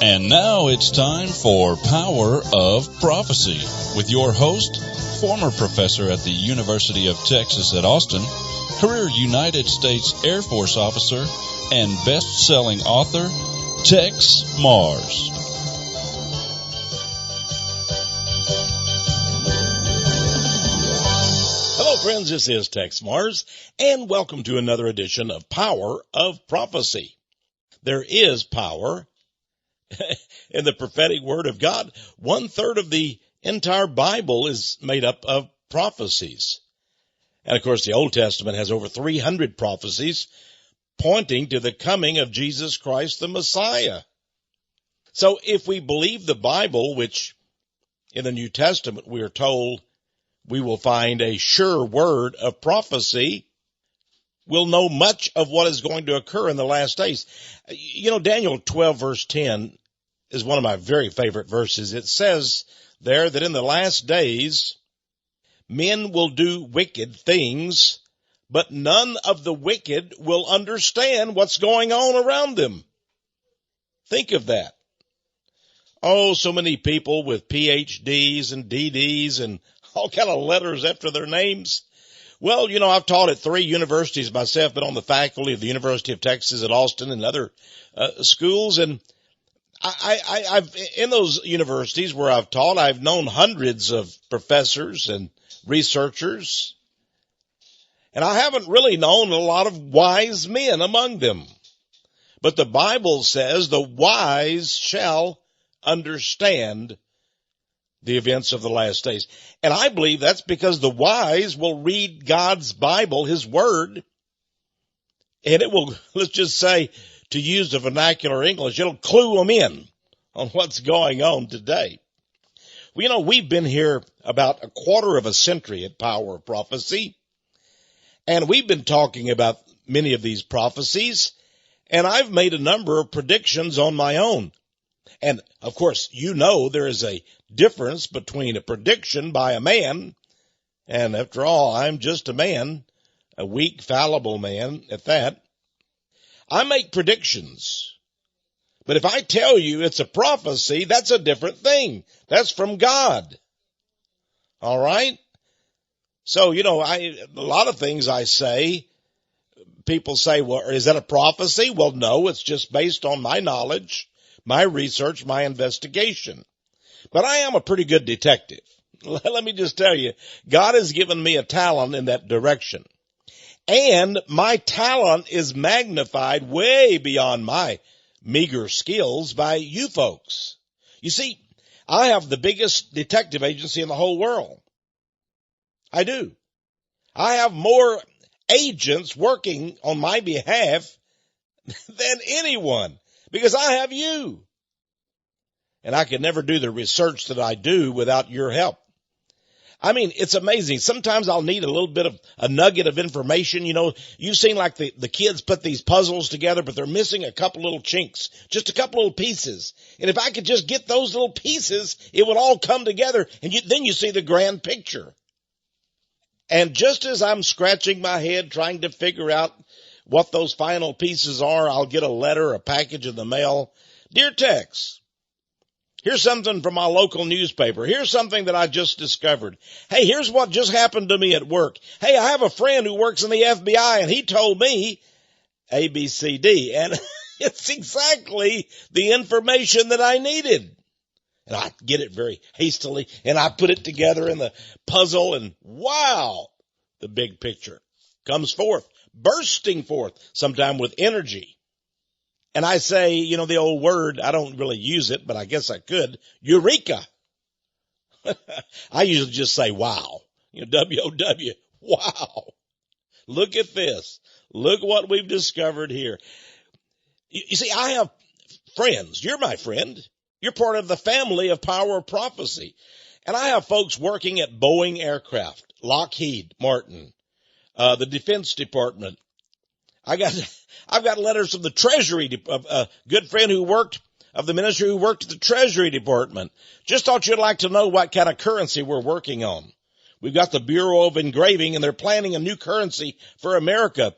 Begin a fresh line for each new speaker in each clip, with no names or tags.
And now it's time for Power of Prophecy with your host, former professor at the University of Texas at Austin, career United States Air Force officer, and best-selling author, Texe Marrs.
Hello, friends. This is Texe Marrs, and welcome to another edition of Power of Prophecy. There is power in the prophetic word of God. 1/3 of the entire Bible is made up of prophecies. And of course, the Old Testament has over 300 prophecies pointing to the coming of Jesus Christ, the Messiah. So if we believe the Bible, which in the New Testament we are told we will find a sure word of prophecy, we'll know much of what is going to occur in the last days. You know, Daniel 12 verse 10 is one of my very favorite verses. It says there that in the last days, men will do wicked things, but none of the wicked will understand what's going on around them. Think of that. Oh, so many people with PhDs and DDs and all kind of letters after their names. Well, you know, I've taught at 3 universities myself, been on the faculty of the University of Texas at Austin and other schools. And I've in those universities where I've taught, I've known hundreds of professors and researchers. And I haven't really known a lot of wise men among them. But the Bible says the wise shall understand the events of the last days. And I believe that's because the wise will read God's Bible, His Word, and it will, let's just say, to use the vernacular English, it'll clue them in on what's going on today. Well, you know, we've been here about a quarter of a century at Power of Prophecy, and we've been talking about many of these prophecies, and I've made a number of predictions on my own. And, of course, you know there is a difference between a prediction by a man, and after all, I'm just a man, a weak, fallible man at that. I make predictions, but if I tell you it's a prophecy, that's a different thing. That's from God. All right? So, you know, a lot of things I say, people say, well, is that a prophecy? Well, no, it's just based on my knowledge, my research, my investigation. But I am a pretty good detective. Let me just tell you, God has given me a talent in that direction. And my talent is magnified way beyond my meager skills by you folks. You see, I have the biggest detective agency in the whole world. I do. I have more agents working on my behalf than anyone because I have you. And I could never do the research that I do without your help. I mean, it's amazing. Sometimes I'll need a little bit of a nugget of information. You know, you've seen like the kids put these puzzles together, but they're missing a couple little chinks, just a couple little pieces. And if I could just get those little pieces, it would all come together. And then you see the grand picture. And just as I'm scratching my head trying to figure out what those final pieces are, I'll get a letter, a package in the mail. Dear Texe, here's something from my local newspaper. Here's something that I just discovered. Hey, here's what just happened to me at work. Hey, I have a friend who works in the FBI, and he told me A, B, C, D. And it's exactly the information that I needed. And I get it very hastily, and I put it together in the puzzle, and wow, the big picture comes forth, bursting forth, sometime with energy. And I say, you know, the old word, I don't really use it, but I guess I could, eureka. I usually just say, wow, you know, W-O-W, wow. Look at this. Look what we've discovered here. You see, I have friends. You're my friend. You're part of the family of Power of Prophecy. And I have folks working at Boeing Aircraft, Lockheed Martin, the Defense Department. I've got letters from the Treasury, a good friend who worked of the ministry who worked at the Treasury Department. Just thought you'd like to know what kind of currency we're working on. We've got the Bureau of Engraving, and they're planning a new currency for America.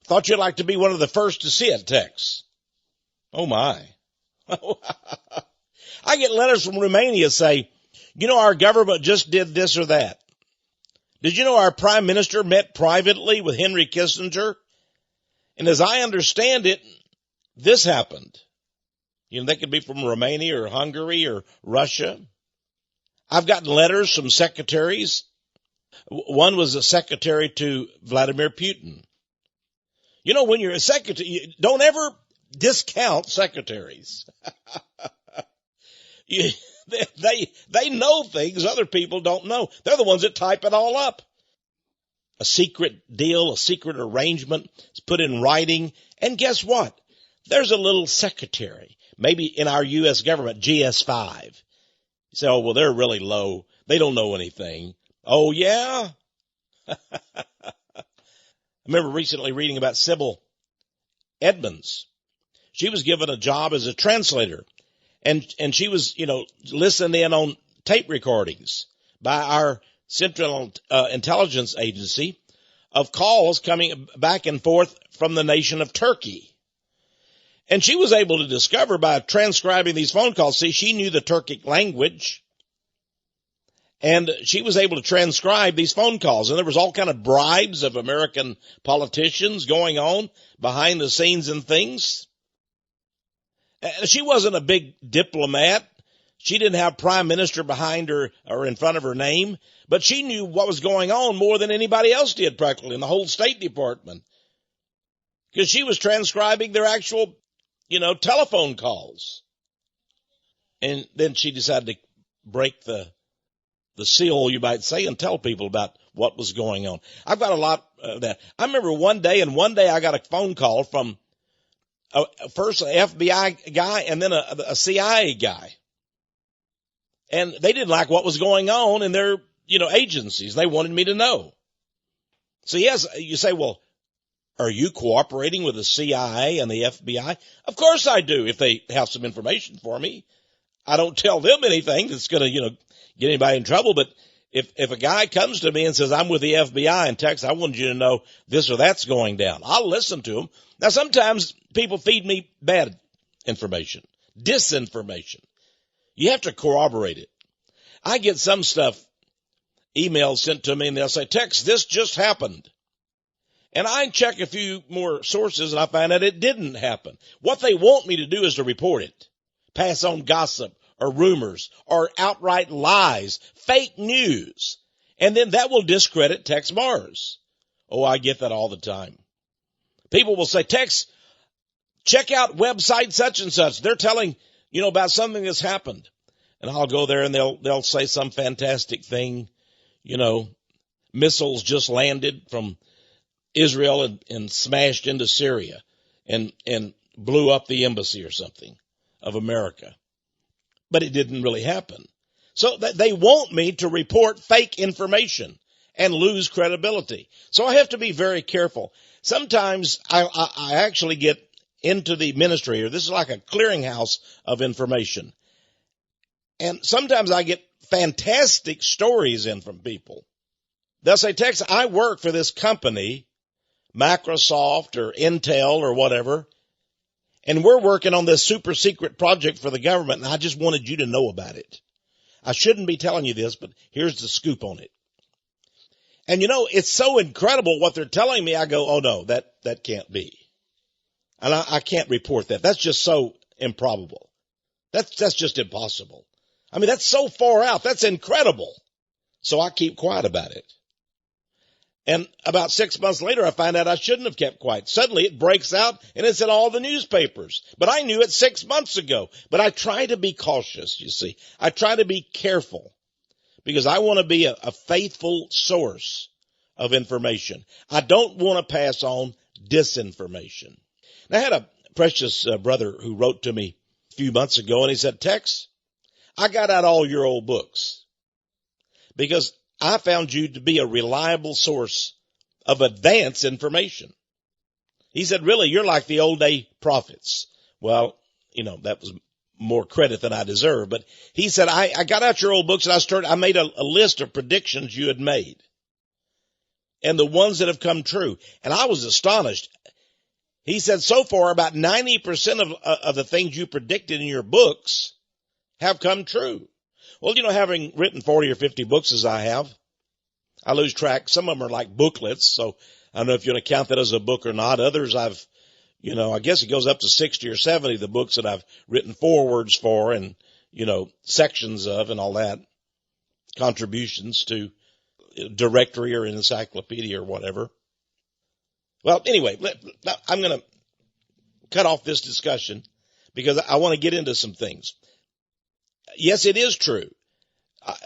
Thought you'd like to be one of the first to see it, Tex. Oh, my. I get letters from Romania say, our government just did this or that. Did you know our prime minister met privately with Henry Kissinger? And as I understand it, this happened. They could be from Romania or Hungary or Russia. I've gotten letters from secretaries. One was a secretary to Vladimir Putin. When you're a secretary, don't ever discount secretaries. They know things other people don't know. They're the ones that type it all up. A secret deal, a secret arrangement is put in writing. And guess what? There's a little secretary, maybe in our U.S. government, GS5. You say, oh, well, they're really low. They don't know anything. Oh, yeah? I remember recently reading about Sybil Edmonds. She was given a job as a translator. And she was, listening in on tape recordings by our Central Intelligence Agency of calls coming back and forth from the nation of Turkey. And she was able to discover by transcribing these phone calls, see, she knew the Turkic language, and she was able to transcribe these phone calls. And there was all kind of bribes of American politicians going on behind the scenes and things. She wasn't a big diplomat. She didn't have prime minister behind her or in front of her name, but she knew what was going on more than anybody else did practically in the whole State Department, because she was transcribing their actual, telephone calls. And then she decided to break the seal, you might say, and tell people about what was going on. I've got a lot of that. I remember one day I got a phone call from first an FBI guy and then a CIA guy. And they didn't like what was going on in their, agencies. They wanted me to know. So yes, you say, well, are you cooperating with the CIA and the FBI? Of course I do, if they have some information for me. I don't tell them anything that's going to, get anybody in trouble. But if a guy comes to me and says, I'm with the FBI and Tex, I wanted you to know this or that's going down, I'll listen to him. Now, sometimes people feed me bad information, disinformation. You have to corroborate it. I get some stuff, emails sent to me, and they'll say, Tex, this just happened. And I check a few more sources, and I find out it didn't happen. What they want me to do is to report it, pass on gossip or rumors or outright lies, fake news. And then that will discredit Texe Marrs. Oh, I get that all the time. People will say, Tex, check out website such and such. They're telling, about something that's happened. And I'll go there and they'll say some fantastic thing. Missiles just landed from Israel and smashed into Syria and blew up the embassy or something of America. But it didn't really happen. So they want me to report fake information and lose credibility. So I have to be very careful. Sometimes I actually get into the ministry, or this is like a clearinghouse of information. And sometimes I get fantastic stories in from people. They'll say, Tex, I work for this company, Microsoft or Intel or whatever, and we're working on this super secret project for the government, and I just wanted you to know about it. I shouldn't be telling you this, but here's the scoop on it. And it's so incredible what they're telling me. I go, oh no, that can't be. And I can't report that. That's just so improbable. That's just impossible. I mean, that's so far out. That's incredible. So I keep quiet about it. And about 6 months later, I find out I shouldn't have kept quiet. Suddenly it breaks out and it's in all the newspapers. But I knew it 6 months ago. But I try to be cautious, you see. I try to be careful because I want to be a faithful source of information. I don't want to pass on disinformation. Now, I had a precious brother who wrote to me a few months ago, and he said, Tex, I got out all your old books because I found you to be a reliable source of advanced information. He said, really, you're like the old day prophets. Well, that was more credit than I deserve. But he said, I got out your old books and I made a list of predictions you had made and the ones that have come true. And I was astonished. He said, so far, about 90% of the things you predicted in your books have come true. Well, having written 40 or 50 books as I have, I lose track. Some of them are like booklets. So I don't know if you want to count that as a book or not. Others I guess it goes up to 60 or 70, the books that I've written forewords for and, sections of and all that, contributions to directory or an encyclopedia or whatever. Well, anyway, I'm going to cut off this discussion because I want to get into some things. Yes, it is true.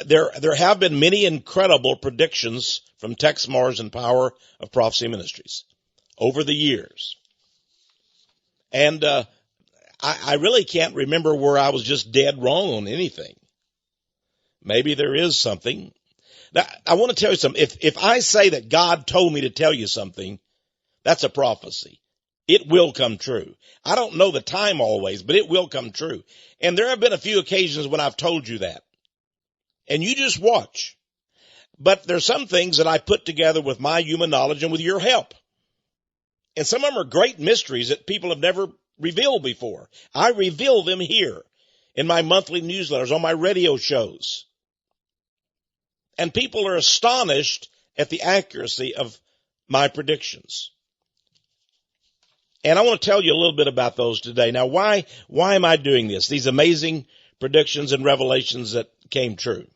There have been many incredible predictions from Texe Marrs and Power of Prophecy Ministries over the years. And I really can't remember where I was just dead wrong on anything. Maybe there is something. Now, I want to tell you something. If I say that God told me to tell you something, that's a prophecy. It will come true. I don't know the time always, but it will come true. And there have been a few occasions when I've told you that. And you just watch. But there's some things that I put together with my human knowledge and with your help. And some of them are great mysteries that people have never revealed before. I reveal them here in my monthly newsletters, on my radio shows. And people are astonished at the accuracy of my predictions. And I want to tell you a little bit about those today. Now, why am I doing this? These amazing predictions and revelations that came true.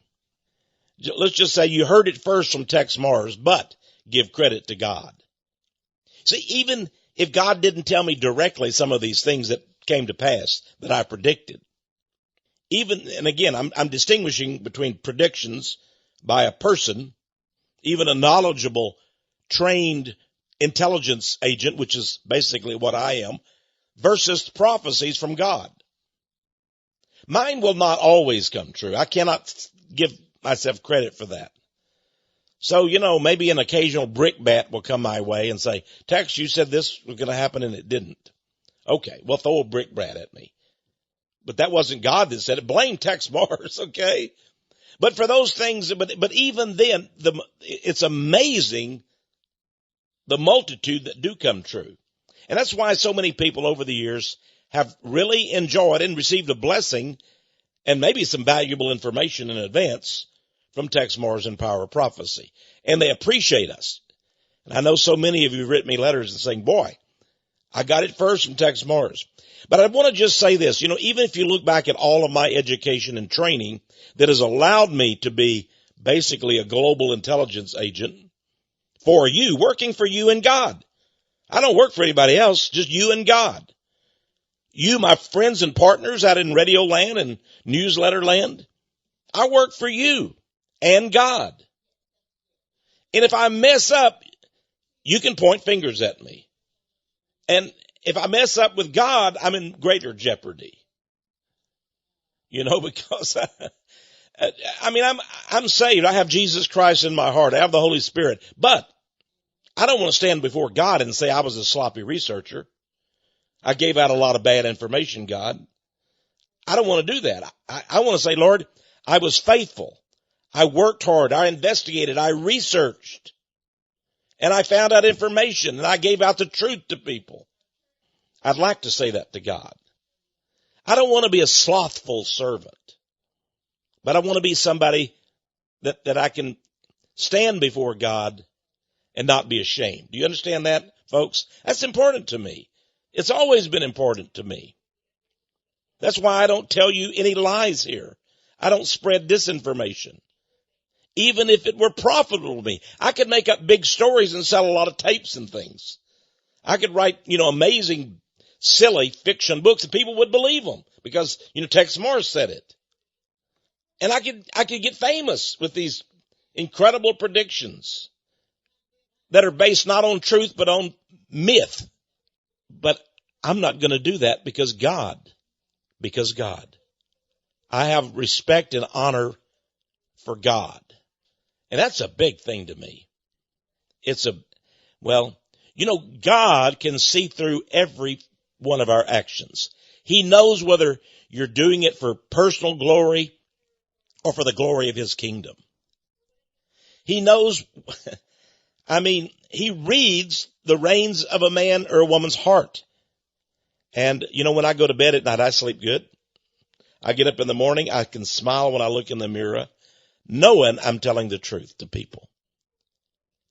Let's just say you heard it first from Texe Marrs, but give credit to God. See, even if God didn't tell me directly some of these things that came to pass that I predicted, and again, I'm distinguishing between predictions by a person, even a knowledgeable, trained intelligence agent, which is basically what I am, versus prophecies from God. Mine will not always come true. I cannot give myself credit for that. So, maybe an occasional brickbat will come my way and say, Tex, you said this was going to happen and it didn't. Okay, well, throw a brickbat at me. But that wasn't God that said it. Blame Texe Marrs, okay? But for those things, but even then, it's amazing the multitude that do come true. And that's why so many people over the years have really enjoyed and received a blessing and maybe some valuable information in advance from Texe Marrs and Power of Prophecy. And they appreciate us. And I know so many of you have written me letters and saying, boy, I got it first from Texe Marrs. But I want to just say this, even if you look back at all of my education and training that has allowed me to be basically a global intelligence agent for you, working for you and God. I don't work for anybody else, just you and God. You, my friends and partners out in radio land and newsletter land, I work for you and God. And if I mess up, you can point fingers at me. And if I mess up with God, I'm in greater jeopardy. Because I'm saved. I have Jesus Christ in my heart. I have the Holy Spirit. But I don't want to stand before God and say I was a sloppy researcher. I gave out a lot of bad information, God. I don't want to do that. I want to say, Lord, I was faithful. I worked hard. I investigated. I researched. And I found out information and I gave out the truth to people. I'd like to say that to God. I don't want to be a slothful servant, but I want to be somebody that I can stand before God and not be ashamed. Do you understand that, folks? That's important to me. It's always been important to me. That's why I don't tell you any lies here. I don't spread disinformation. Even if it were profitable to me, I could make up big stories and sell a lot of tapes and things. I could write, amazing, silly fiction books and people would believe them because, Texe Marrs said it. And I could get famous with these incredible predictions that are based not on truth, but on myth. But I'm not going to do that because God. I have respect and honor for God. And that's a big thing to me. God can see through every one of our actions. He knows whether you're doing it for personal glory or for the glory of his kingdom. He knows, he reads the reins of a man or a woman's heart. And, when I go to bed at night, I sleep good. I get up in the morning, I can smile when I look in the mirror, knowing I'm telling the truth to people.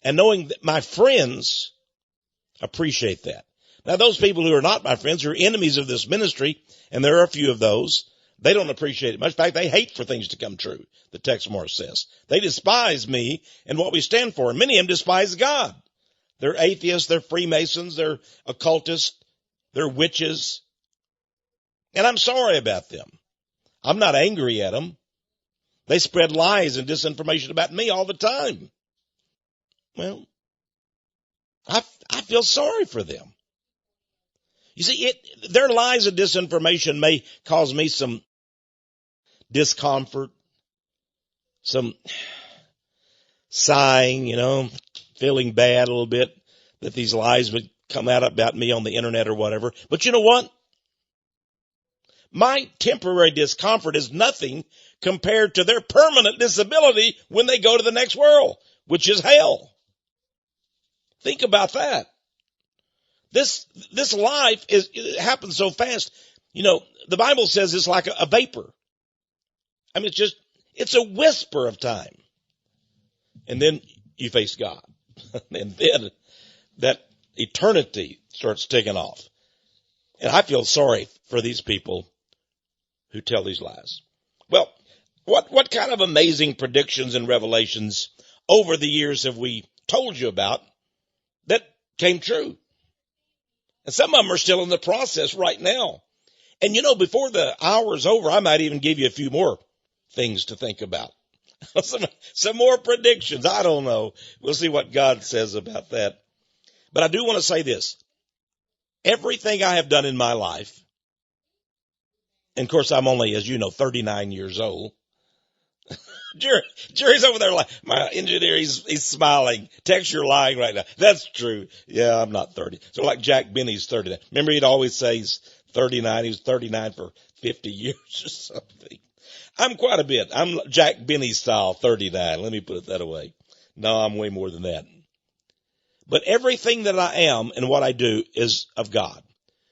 And knowing that my friends appreciate that. Now, those people who are not my friends, who are enemies of this ministry, and there are a few of those, they don't appreciate it much. In fact, they hate for things to come true, the Texe Marrs says. They despise me and what we stand for. And many of them despise God. They're atheists, they're Freemasons, they're occultists, they're witches. And I'm sorry about them. I'm not angry at them. They spread lies and disinformation about me all the time. Well, I feel sorry for them. You see, their lies and disinformation may cause me some discomfort, some sighing, feeling bad a little bit that these lies would come out about me on the internet or whatever. But you know what? My temporary discomfort is nothing compared to their permanent disability when they go to the next world, which is hell. Think about that. This life it happens so fast. The Bible says it's like a vapor. It's a whisper of time. And then you face God. And then that eternity starts ticking off. And I feel sorry for these people who tell these lies. Well, what kind of amazing predictions and revelations over the years have we told you about that came true? And some of them are still in the process right now. And before the hour is over, I might even give you a few more things to think about. some more predictions. I don't know. We'll see what God says about that. But I do want to say this. Everything I have done in my life, and of course I'm only, as you know, 39 years old. Jerry's over there like, my engineer, he's smiling. Tex, you're lying right now. That's true. Yeah, I'm not 30. So like Jack Benny's 39. Remember he'd always say he's 39. He was 39 for 50 years or something. I'm quite a bit. I'm Jack Benny style 39. Let me put it that way. No, I'm way more than that. But everything that I am and what I do is of God.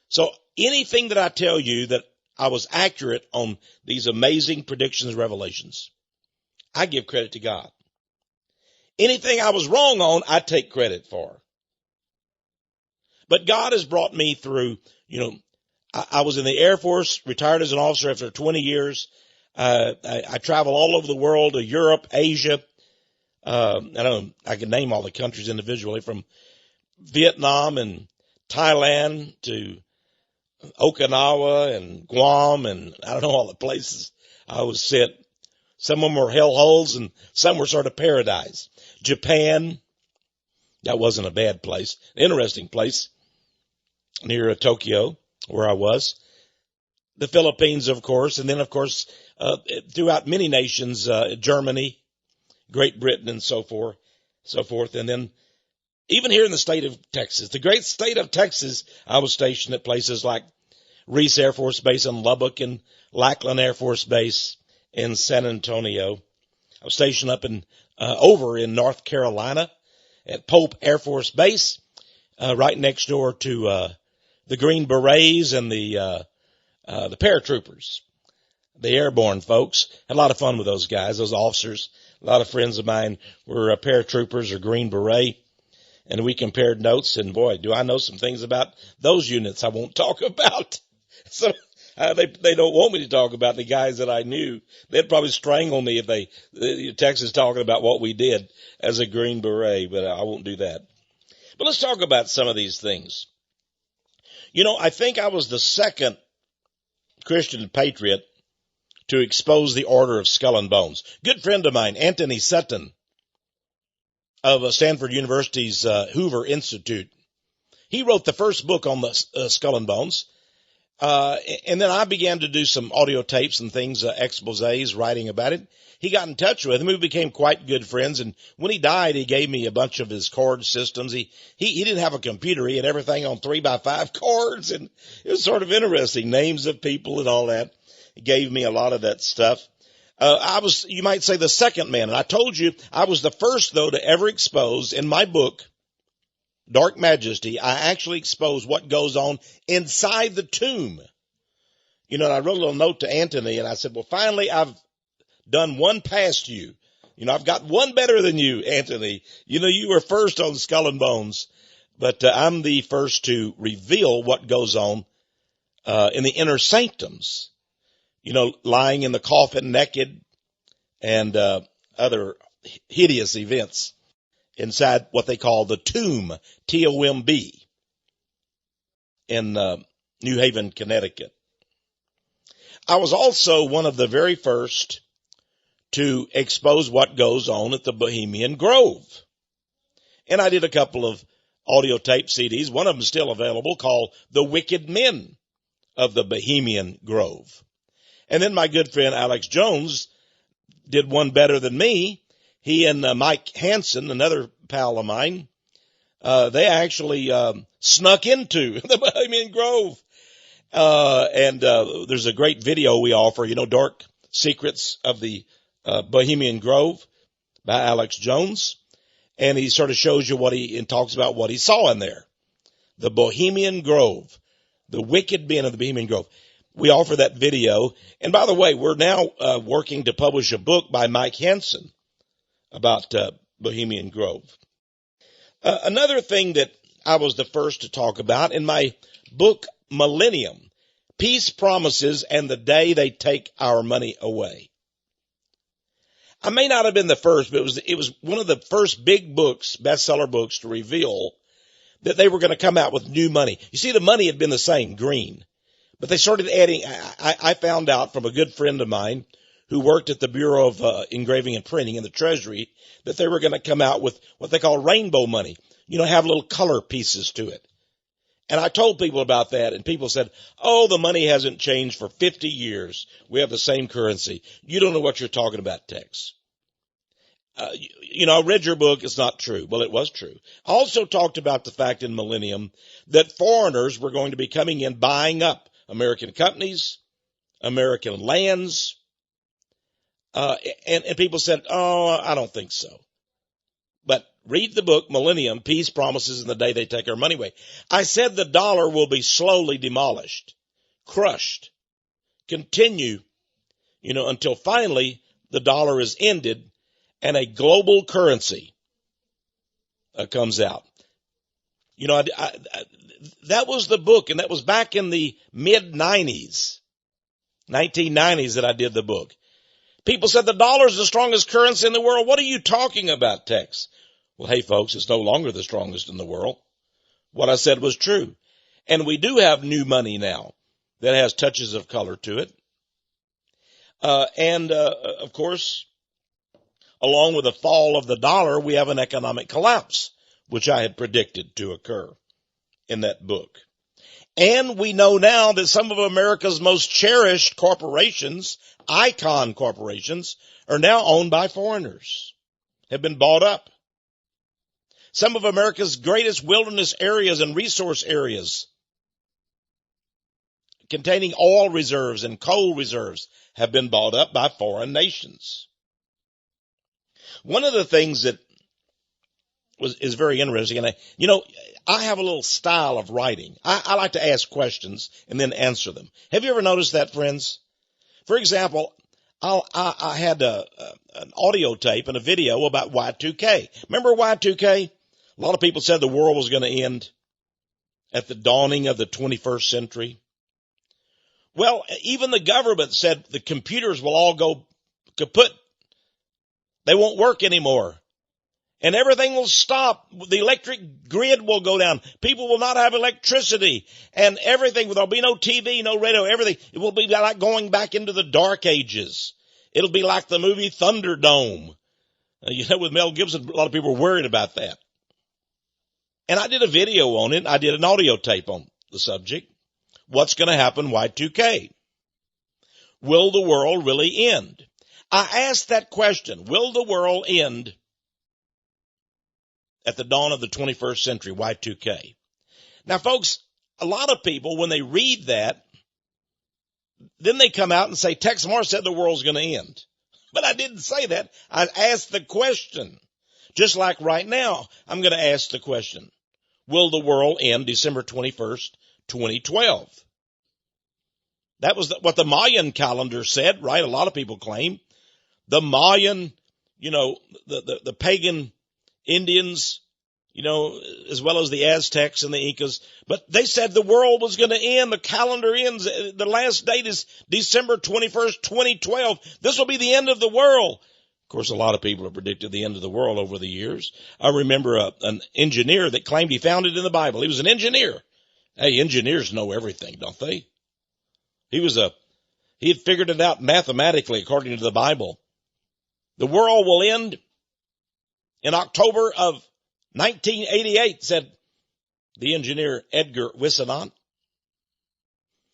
So anything that I tell you that I was accurate on these amazing predictions and revelations, I give credit to God. Anything I was wrong on, I take credit for. But God has brought me through, I was in the Air Force, retired as an officer after 20 years. I travel all over the world, to Europe, Asia. I can name all the countries individually, from Vietnam and Thailand to Okinawa and Guam, and I don't know all the places I was sent. Some of them were hellholes and some were sort of paradise. Japan, that wasn't a bad place. Interesting place near Tokyo, where I was. The Philippines, of course, and then, of course, throughout many nations, Germany, Great Britain, and so forth. And then even here in the state of Texas, the great state of Texas, I was stationed at places like Reese Air Force Base in Lubbock and Lackland Air Force Base in San Antonio. I was stationed up over in North Carolina at Pope Air Force Base, right next door to the Green Berets and the paratroopers, the airborne folks. Had a lot of fun with those guys, those officers. A lot of friends of mine were paratroopers or Green Beret, and we compared notes. And boy, do I know some things about those units I won't talk about. So they don't want me to talk about the guys that I knew. They'd probably strangle me if Texas talking about what we did as a Green Beret, but I won't do that. But let's talk about some of these things. I think I was the second Christian patriot to expose the Order of Skull and Bones. Good friend of mine, Anthony Sutton of Stanford University's Hoover Institute, he wrote the first book on the Skull and Bones. And then I began to do some audio tapes and things, exposés, writing about it. He got in touch with him. We became quite good friends. And when he died, he gave me a bunch of his chord systems. He didn't have a computer. He had everything on 3x5 chords. And it was sort of interesting, names of people and all that. He gave me a lot of that stuff. I was, you might say, the second man. And I told you I was the first, though, to ever expose in my book, Dark Majesty. I actually exposed what goes on inside the tomb. You know, and I wrote a little note to Anthony, and I said, well, finally, I've done one past you. You know, I've got one better than you, Anthony. You know, you were first on Skull and Bones, but I'm the first to reveal what goes on in the inner sanctums. You know, lying in the coffin naked and other hideous events inside what they call the tomb, T-O-M-B, in New Haven, Connecticut. I was also one of the very first to expose what goes on at the Bohemian Grove. And I did a couple of audio tape CDs, one of them still available, called The Wicked Men of the Bohemian Grove. And then my good friend Alex Jones did one better than me. He and Mike Hansen, another pal of mine, they actually snuck into the Bohemian Grove. And there's a great video we offer, you know, Dark Secrets of the Bohemian Grove by Alex Jones. And he sort of shows you and talks about what he saw in there. The Bohemian Grove, the wicked men of the Bohemian Grove. We offer that video. And by the way, we're now working to publish a book by Mike Hansen about Bohemian Grove. Another thing that I was the first to talk about in my book, Millennium, Peace Promises and the Day They Take Our Money Away. I may not have been the first, but it was one of the first big books, bestseller books, to reveal that they were going to come out with new money. You see, the money had been the same, green. But they started adding, I found out from a good friend of mine who worked at the Bureau of Engraving and Printing in the Treasury that they were going to come out with what they call rainbow money. You know, have little color pieces to it. And I told people about that, and people said, oh, the money hasn't changed for 50 years. We have the same currency. You don't know what you're talking about, Tex. You know, I read your book. It's not true. Well, it was true. I also talked about the fact in Millennium that foreigners were going to be coming in, buying up American companies, American lands. And people said, oh, I don't think so. But read the book, Millennium, Peace Promises and the Day They Take Our Money Away. I said the dollar will be slowly demolished, crushed, continue, you know, until finally the dollar is ended and a global currency comes out. You know, that was the book, and that was back in the mid-90s, 1990s that I did the book. People said the dollar is the strongest currency in the world. What are you talking about, Tex? Well, hey, folks, it's no longer the strongest in the world. What I said was true. And we do have new money now that has touches of color to it. Of course, along with the fall of the dollar, we have an economic collapse, which I had predicted to occur in that book. And we know now that some of America's most cherished corporations, icon corporations, are now owned by foreigners, have been bought up. Some of America's greatest wilderness areas and resource areas containing oil reserves and coal reserves have been bought up by foreign nations. One of the things that is very interesting, and I have a little style of writing. I like to ask questions and then answer them. Have you ever noticed that, friends? For example, I had an audio tape and a video about Y2K. Remember Y2K? A lot of people said the world was going to end at the dawning of the 21st century. Well, even the government said the computers will all go kaput. They won't work anymore. And everything will stop. The electric grid will go down. People will not have electricity. And everything, there'll be no TV, no radio, everything. It will be like going back into the dark ages. It'll be like the movie Thunderdome. With Mel Gibson, a lot of people were worried about that. And I did a video on it. I did an audio tape on the subject. what's going to happen Y2K? Will the world really end? I asked that question, will the world end at the dawn of the 21st century, Y2K? Now, folks, a lot of people, when they read that, then they come out and say, Texe Marrs said the world's going to end. But I didn't say that. I asked the question. Just like right now, I'm going to ask the question, will the world end December 21st, 2012? That was what the Mayan calendar said, right? A lot of people claim. The Mayan, the pagan Indians, as well as the Aztecs and the Incas. But they said the world was going to end. The calendar ends. The last date is December 21st, 2012. This will be the end of the world. Of course, a lot of people have predicted the end of the world over the years. I remember an engineer that claimed he found it in the Bible. He was an engineer. Hey, engineers know everything, don't they? He had figured it out mathematically according to the Bible. The world will end in October of 1988, said the engineer Edgar Whisenant.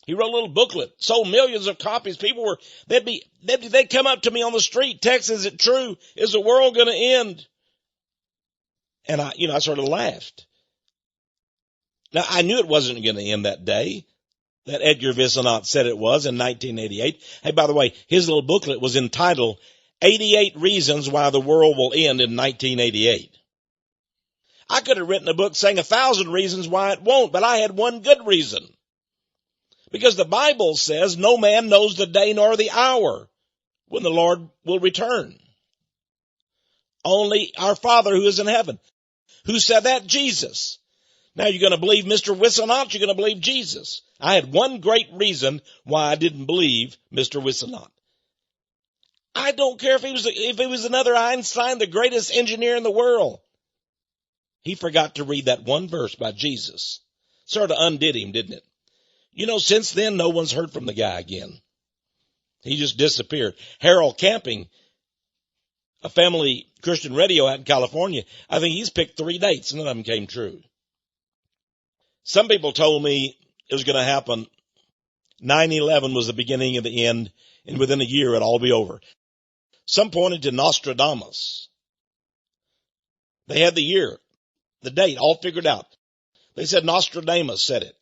He wrote a little booklet, sold millions of copies. People they'd come up to me on the street, Texe, is it true? Is the world going to end? And I sort of laughed. Now, I knew it wasn't going to end that day that Edgar Whisenant said it was in 1988. Hey, by the way, his little booklet was entitled 88 Reasons Why the World Will End in 1988. I could have written a book saying 1,000 reasons why it won't, but I had one good reason. Because the Bible says no man knows the day nor the hour when the Lord will return. Only our Father who is in heaven. Who said that? Jesus. Now you're going to believe Mr. Whisenant, you're going to believe Jesus. I had one great reason why I didn't believe Mr. Whisenant. I don't care if he was another Einstein, the greatest engineer in the world. He forgot to read that one verse by Jesus. Sort of undid him, didn't it? Since then, no one's heard from the guy again. He just disappeared. Harold Camping, a family Christian radio out in California, I think he's picked 3 dates. None of them came true. Some people told me it was going to happen. 9/11 was the beginning of the end, and within a year it'll all be over. Some pointed to Nostradamus. They had the year, the date, all figured out. They said Nostradamus said it.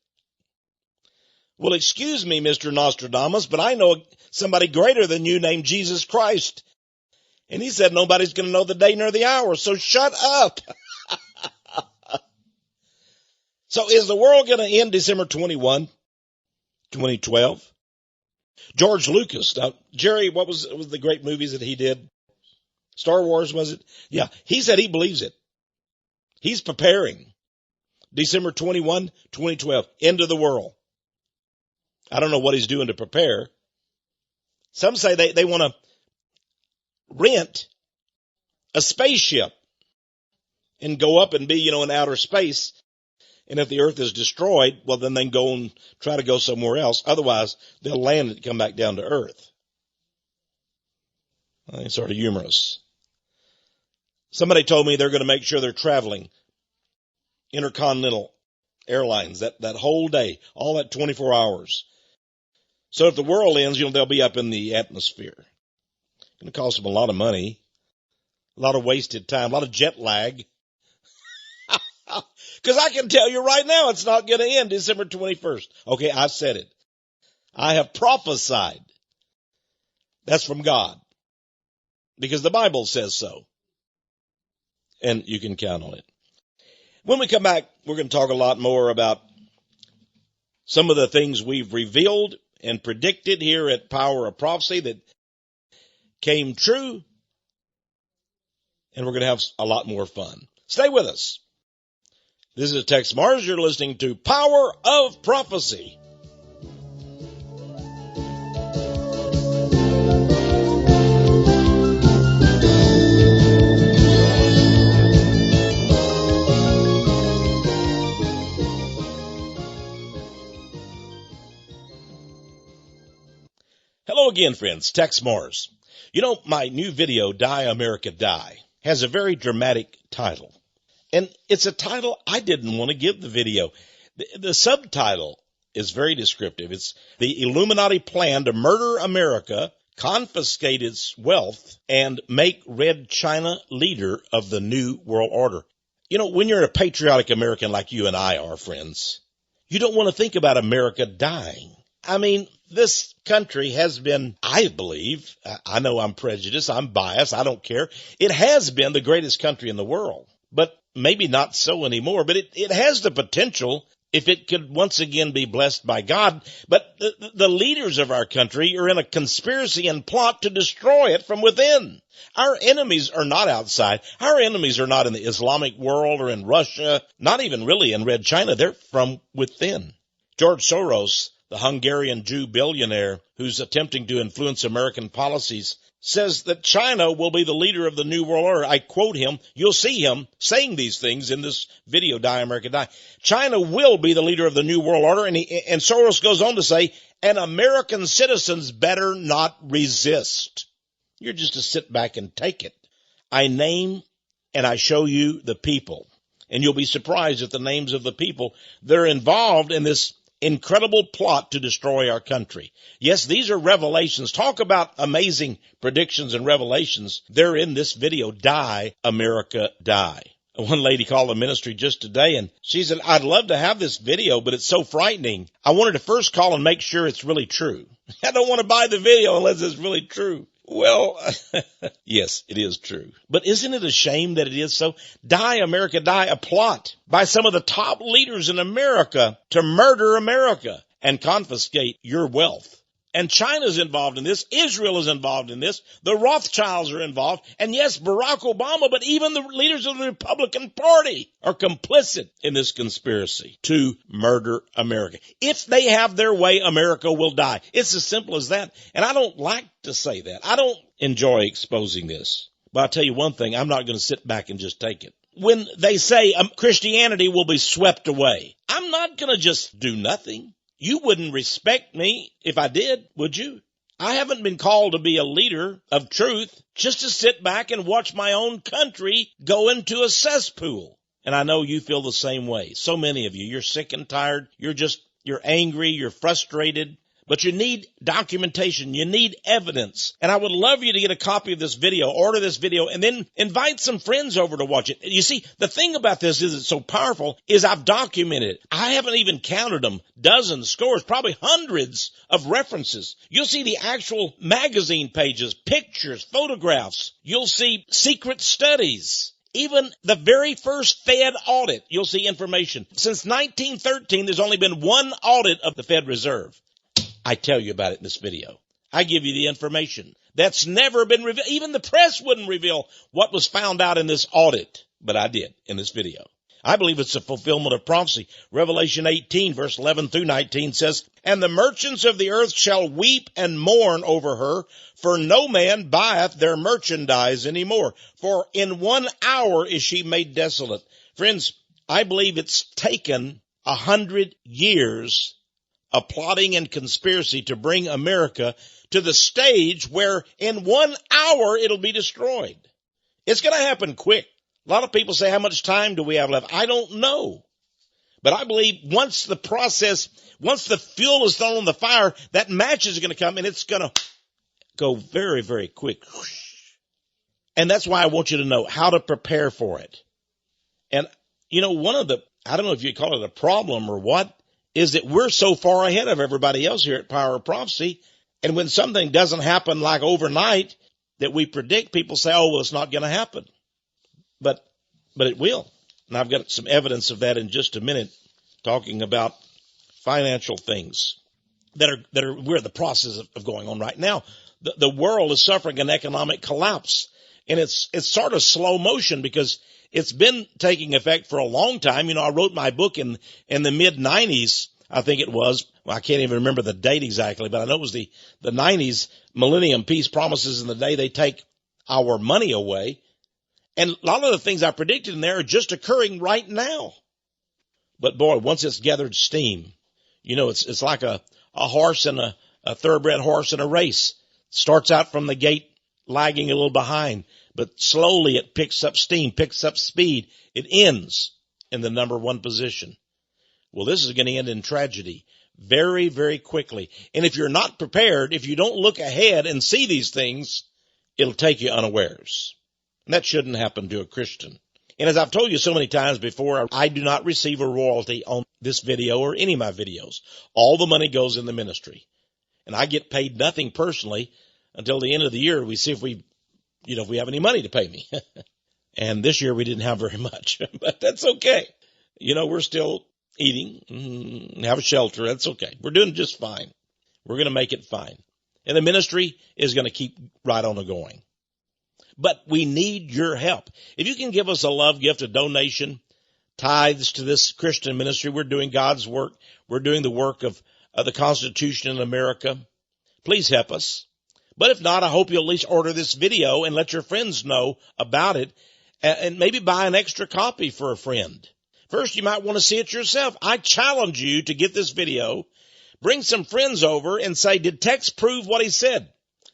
Well, excuse me, Mr. Nostradamus, but I know somebody greater than you named Jesus Christ. And he said nobody's going to know the day nor the hour, so shut up. So is the world going to end December 21, 2012? George Lucas. Now, Jerry, what was the great movies that he did? Star Wars, was it? Yeah, he said he believes it. He's preparing. December 21, 2012, end of the world. I don't know what he's doing to prepare. Some say they want to rent a spaceship and go up and be, in outer space. And if the earth is destroyed, well, then they can go and try to go somewhere else. Otherwise, they'll land and come back down to earth. It's sort of humorous. Somebody told me they're going to make sure they're traveling intercontinental airlines that whole day, all that 24 hours. So if the world ends, they'll be up in the atmosphere. It's going to cost them a lot of money, a lot of wasted time, a lot of jet lag. Because I can tell you right now, it's not going to end December 21st. Okay, I said it. I have prophesied. That's from God. Because the Bible says so. And you can count on it. When we come back, we're going to talk a lot more about some of the things we've revealed and predicted here at Power of Prophecy that came true. And we're going to have a lot more fun. Stay with us. This is Texe Marrs. You're listening to Power of Prophecy. Hello again, friends. Texe Marrs. My new video, Die America Die, has a very dramatic title. And it's a title I didn't want to give the video. The subtitle is very descriptive. It's the Illuminati plan to murder America, confiscate its wealth, and make Red China leader of the New World Order. You know, when you're a patriotic American like you and I are, friends, you don't want to think about America dying. I mean, this country has been, I believe, I know I'm prejudiced, I'm biased, I don't care. It has been the greatest country in the world, but maybe not so anymore. But it has the potential if it could once again be blessed by God. But the leaders of our country are in a conspiracy and plot to destroy it from within. Our enemies are not outside. Our enemies are not in the Islamic world or in Russia, not even really in Red China. They're from within. George Soros, the Hungarian Jew billionaire who's attempting to influence American policies, says that China will be the leader of the New World Order. I quote him. You'll see him saying these things in this video, Die America Die. China will be the leader of the New World Order. And Soros goes on to say, and American citizens better not resist. You're just to sit back and take it. I name and I show you the people. And you'll be surprised at the names of the people that are involved in this incredible plot to destroy our country. Yes, these are revelations. Talk about amazing predictions and revelations. They're in this video, Die, America, Die. One lady called the ministry just today, and she said, I'd love to have this video, but it's so frightening. I wanted to first call and make sure it's really true. I don't want to buy the video unless it's really true. Well, yes, it is true. But isn't it a shame that it is so? Die, America, Die, a plot by some of the top leaders in America to murder America and confiscate your wealth. And China's involved in this. Israel is involved in this. The Rothschilds are involved. And yes, Barack Obama, but even the leaders of the Republican Party are complicit in this conspiracy to murder America. If they have their way, America will die. It's as simple as that. And I don't like to say that. I don't enjoy exposing this. But I'll tell you one thing, I'm not going to sit back and just take it. When they say Christianity will be swept away, I'm not going to just do nothing. You wouldn't respect me if I did, would you? I haven't been called to be a leader of truth just to sit back and watch my own country go into a cesspool. And I know you feel the same way. So many of you, you're sick and tired. You're angry. You're frustrated. But you need documentation. You need evidence. And I would love you to get a copy of this video, order this video, and then invite some friends over to watch it. You see, the thing about this is it's so powerful is I've documented it. I haven't even counted them. Dozens, scores, probably hundreds of references. You'll see the actual magazine pages, pictures, photographs. You'll see secret studies. Even the very first Fed audit, you'll see information. Since 1913, there's only been one audit of the Fed Reserve. I tell you about it in this video. I give you the information. That's never been revealed. Even the press wouldn't reveal what was found out in this audit, but I did in this video. I believe it's a fulfillment of prophecy. Revelation 18, verse 11 through 19 says, And the merchants of the earth shall weep and mourn over her, for no man buyeth their merchandise anymore. For in 1 hour is she made desolate. Friends, I believe it's taken 100 years of plotting and conspiracy to bring America to the stage where in 1 hour it'll be destroyed. It's going to happen quick. A lot of people say, how much time do we have left? I don't know. But I believe once the fuel is thrown on the fire, that match is going to come and it's going to go very, very quick. And that's why I want you to know how to prepare for it. And, you know, I don't know if you call it a problem or what, is that we're so far ahead of everybody else here at Power of Prophecy. And when something doesn't happen like overnight that we predict, people say, oh, well, it's not going to happen. But it will. And I've got some evidence of that in just a minute, talking about financial things that are we're the process of going on right now. The world is suffering an economic collapse. And it's sort of slow motion because it's been taking effect for a long time. You know, I wrote my book in the mid-90s, I think it was. Well, I can't even remember the date exactly, but I know it was the 90s, Millennium Peace Promises, and the day they take our money away. And a lot of the things I predicted in there are just occurring right now. But boy, once it's gathered steam, you know, it's like a horse and a thoroughbred horse in a race. Starts out from the gate lagging a little behind, but slowly it picks up steam, picks up speed. It ends in the number one position. Well, this is going to end in tragedy. very, very quickly. And if you're not prepared, if you don't look ahead and see these things, it'll take you unawares. And that shouldn't happen to a Christian. And as I've told you so many times before, I do not receive a royalty on this video or any of my videos. All the money goes in the ministry. And I get paid nothing personally until the end of the year. We see if we have any money to pay me. And this year we didn't have very much, but that's okay. We're still eating, have a shelter. That's okay. We're doing just fine. We're going to make it fine. And the ministry is going to keep right on going. But we need your help. If you can give us a love gift, a donation, tithes to this Christian ministry, we're doing God's work. We're doing the work of the Constitution in America. Please help us. But if not, I hope you'll at least order this video and let your friends know about it, and maybe buy an extra copy for a friend. First, you might want to see it yourself. I challenge you to get this video, bring some friends over and say, did Texe prove what he said?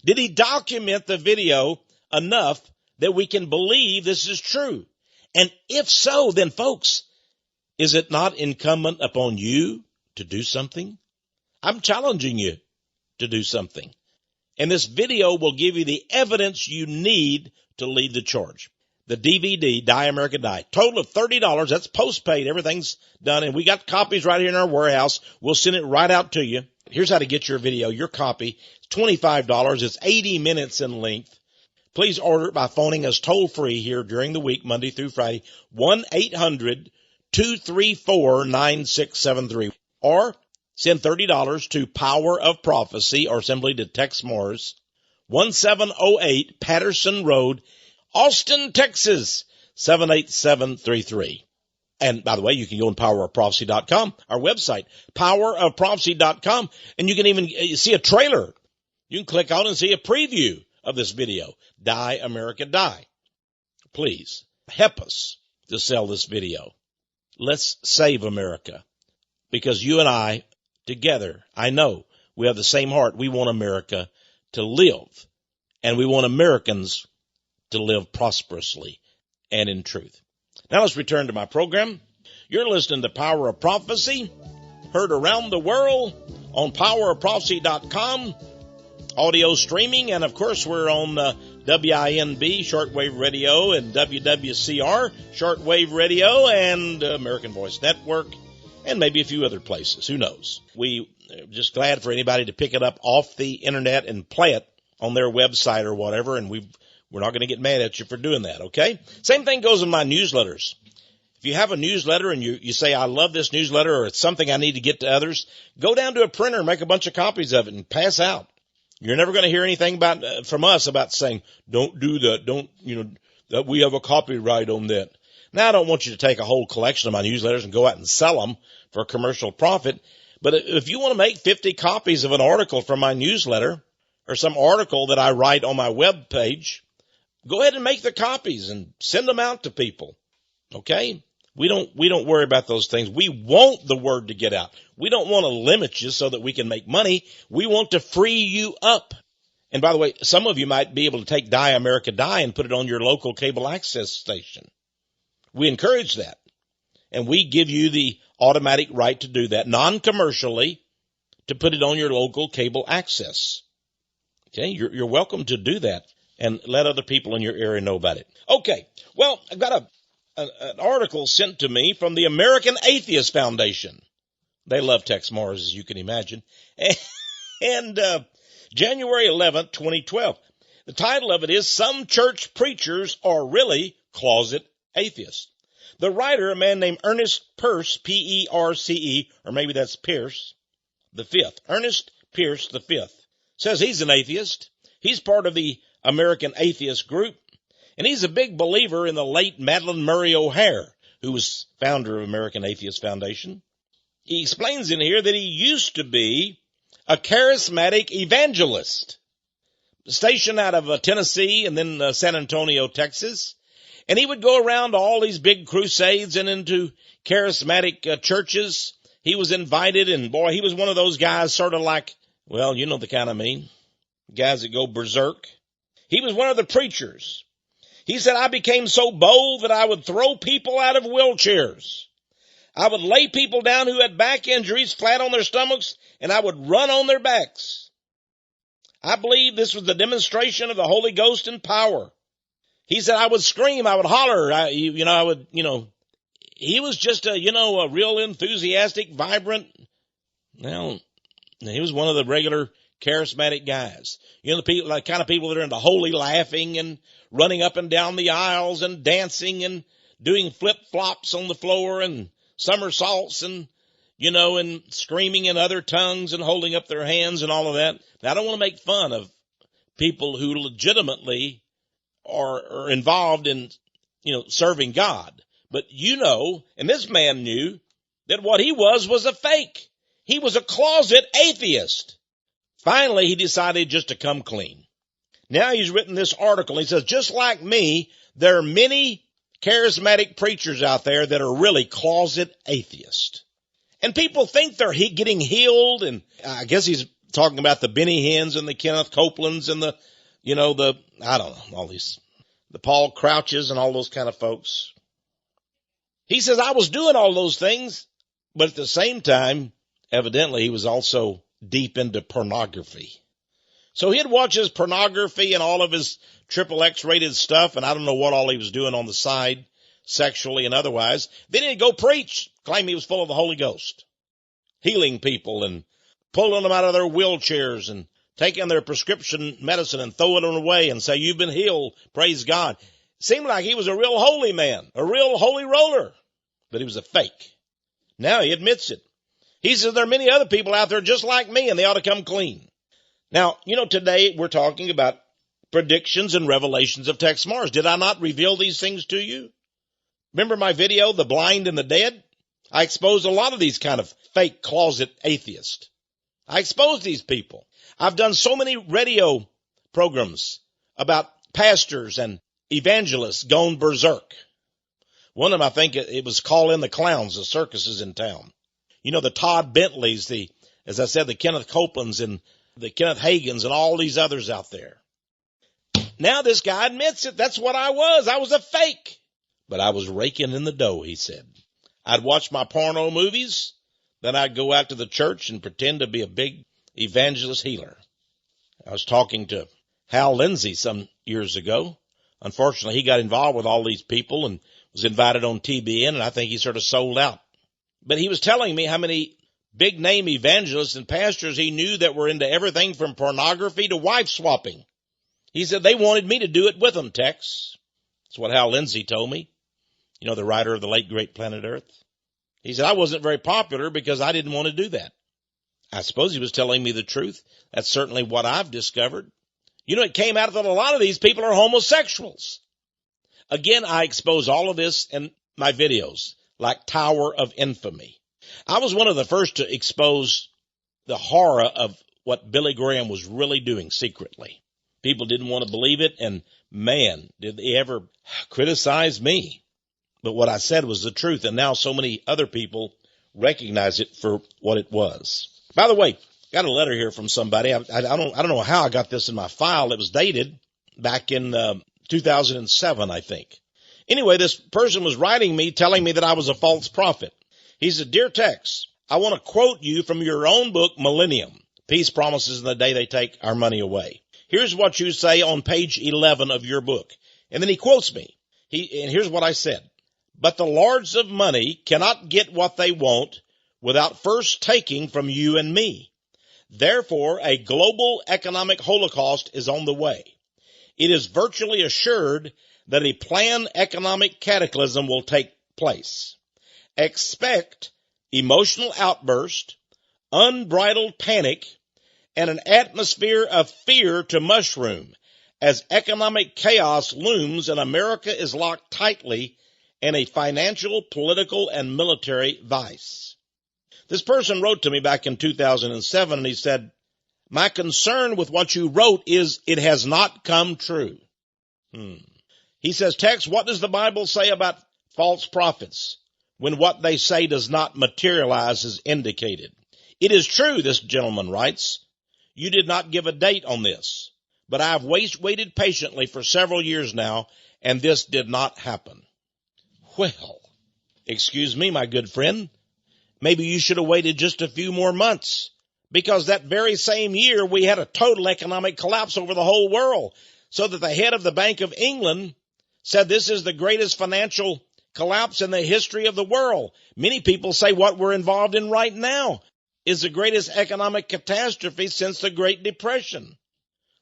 Did he document the video enough that we can believe this is true? And if so, then folks, is it not incumbent upon you to do something? I'm challenging you to do something. And this video will give you the evidence you need to lead the charge. The DVD, Die America Die, total of $30. That's postpaid. Everything's done. And we got copies right here in our warehouse. We'll send it right out to you. Here's how to get your video, your copy. It's $25. It's 80 minutes in length. Please order it by phoning us toll free here during the week, Monday through Friday, 1-800-234-9673. Or send $30 to Power of Prophecy or simply to Texe Marrs, 1708 Patterson Road, Austin, Texas, 78733. And by the way, you can go on powerofprophecy.com, our website, powerofprophecy.com, and you can even see a trailer. You can click on and see a preview of this video, Die America Die. Please help us to sell this video. Let's save America, because you and I together, I know we have the same heart. We want America to live, and we want Americans to live prosperously and in truth. Now let's return to my program. You're listening to Power of Prophecy, heard around the world on powerofprophecy.com, audio streaming, and of course we're on WINB, shortwave radio, and WWCR, shortwave radio, and American Voice Network, and maybe a few other places. Who knows? We are just glad for anybody to pick it up off the internet and play it on their website or whatever, and we're not going to get mad at you for doing that, okay? Same thing goes in my newsletters. If you have a newsletter and you say, I love this newsletter, or it's something I need to get to others, go down to a printer and make a bunch of copies of it and pass out. You're never going to hear anything from us about saying, don't do that, that we have a copyright on that. Now, I don't want you to take a whole collection of my newsletters and go out and sell them for a commercial profit, but if you want to make 50 copies of an article from my newsletter or some article that I write on my web page, go ahead and make the copies and send them out to people. Okay? We don't worry about those things. We want the word to get out. We don't want to limit you so that we can make money. We want to free you up. And by the way, some of you might be able to take Die America Die and put it on your local cable access station. We encourage that. And we give you the automatic right to do that, non-commercially, to put it on your local cable access. Okay? You're welcome to do that and let other people in your area know about it. Okay. Well, I've got an article sent to me from the American Atheist Foundation. They love Texe Marrs, as you can imagine. And January 11th, 2012. The title of it is, Some Church Preachers Are Really Closet Atheists. The writer, a man named Ernest Peirce, P-E-R-C-E, or maybe that's Pierce, the fifth. Ernest Peirce, the fifth, says he's an atheist. He's part of the American Atheist Group. And he's a big believer in the late Madalyn Murray O'Hair, who was founder of American Atheist Foundation. He explains in here that he used to be a charismatic evangelist, stationed out of Tennessee and then San Antonio, Texas. And he would go around to all these big crusades and into charismatic churches. He was invited, and boy, he was one of those guys sort of like, well, you know the kind I mean, guys that go berserk. He was one of the preachers. He said, I became so bold that I would throw people out of wheelchairs. I would lay people down who had back injuries flat on their stomachs, and I would run on their backs. I believe this was the demonstration of the Holy Ghost in power. He said, I would scream, I would holler, he was just a real enthusiastic, vibrant, he was one of the regular charismatic guys. The people, like kind of people that are into holy laughing and running up and down the aisles and dancing and doing flip-flops on the floor and somersaults and screaming in other tongues and holding up their hands and all of that. Now, I don't want to make fun of people who legitimately are involved in, serving God. But and this man knew that what he was a fake. He was a closet atheist. Finally, he decided just to come clean. Now he's written this article. He says, just like me, there are many charismatic preachers out there that are really closet atheists. And people think they're getting healed. And I guess he's talking about the Benny Hinn's and the Kenneth Copelands and the Paul Crouches and all those kind of folks. He says, I was doing all those things, but at the same time, evidently he was also deep into pornography. So he'd watch his pornography and all of his XXX rated stuff, and I don't know what all he was doing on the side, sexually and otherwise. Then he'd go preach, claim he was full of the Holy Ghost, healing people and pulling them out of their wheelchairs and taking their prescription medicine and throwing them away and say, you've been healed, praise God. Seemed like he was a real holy man, a real holy roller, but he was a fake. Now he admits it. He says there are many other people out there just like me, and they ought to come clean. Now, today we're talking about predictions and revelations of Texe Marrs. Did I not reveal these things to you? Remember my video, The Blind and the Dead? I exposed a lot of these kind of fake closet atheists. I exposed these people. I've done so many radio programs about pastors and evangelists gone berserk. One of them, I think it was Call in the Clowns, the circuses in town. The Todd Bentleys, as I said, the Kenneth Copelands and the Kenneth Hagins and all these others out there. Now this guy admits it. That's what I was. I was a fake. But I was raking in the dough, he said. I'd watch my porno movies. Then I'd go out to the church and pretend to be a big evangelist healer. I was talking to Hal Lindsey some years ago. Unfortunately, he got involved with all these people and was invited on TBN, and I think he sort of sold out. But he was telling me how many big-name evangelists and pastors he knew that were into everything from pornography to wife swapping. He said they wanted me to do it with them, Tex. That's what Hal Lindsey told me, the writer of the late great Planet Earth. He said I wasn't very popular because I didn't want to do that. I suppose he was telling me the truth. That's certainly what I've discovered. It came out that a lot of these people are homosexuals. Again, I expose all of this in my videos, like Tower of Infamy. I was one of the first to expose the horror of what Billy Graham was really doing secretly. People didn't want to believe it, and man, did they ever criticize me. But what I said was the truth, and now so many other people recognize it for what it was. By the way, got a letter here from somebody. I don't know how I got this in my file. It was dated back in 2007, I think. Anyway, this person was writing me, telling me that I was a false prophet. He said, Dear Tex, I want to quote you from your own book, Millennium, Peace Promises in the Day They Take Our Money Away. Here's what you say on page 11 of your book. And then he quotes me. And here's what I said. But the lords of money cannot get what they want without first taking from you and me. Therefore, a global economic holocaust is on the way. It is virtually assured that a planned economic cataclysm will take place. Expect emotional outburst, unbridled panic, and an atmosphere of fear to mushroom as economic chaos looms and America is locked tightly in a financial, political, and military vice. This person wrote to me back in 2007, and he said, my concern with what you wrote is it has not come true. He says, Tex, what does the Bible say about false prophets when what they say does not materialize as indicated? It is true, this gentleman writes, you did not give a date on this, but I have waited patiently for several years now, and this did not happen. Well, Excuse me, my good friend. Maybe you should have waited just a few more months, because that very same year we had a total economic collapse over the whole world, so that the head of the Bank of England said this is the greatest financial collapse in the history of the world. Many people say what we're involved in right now is the greatest economic catastrophe since the Great Depression.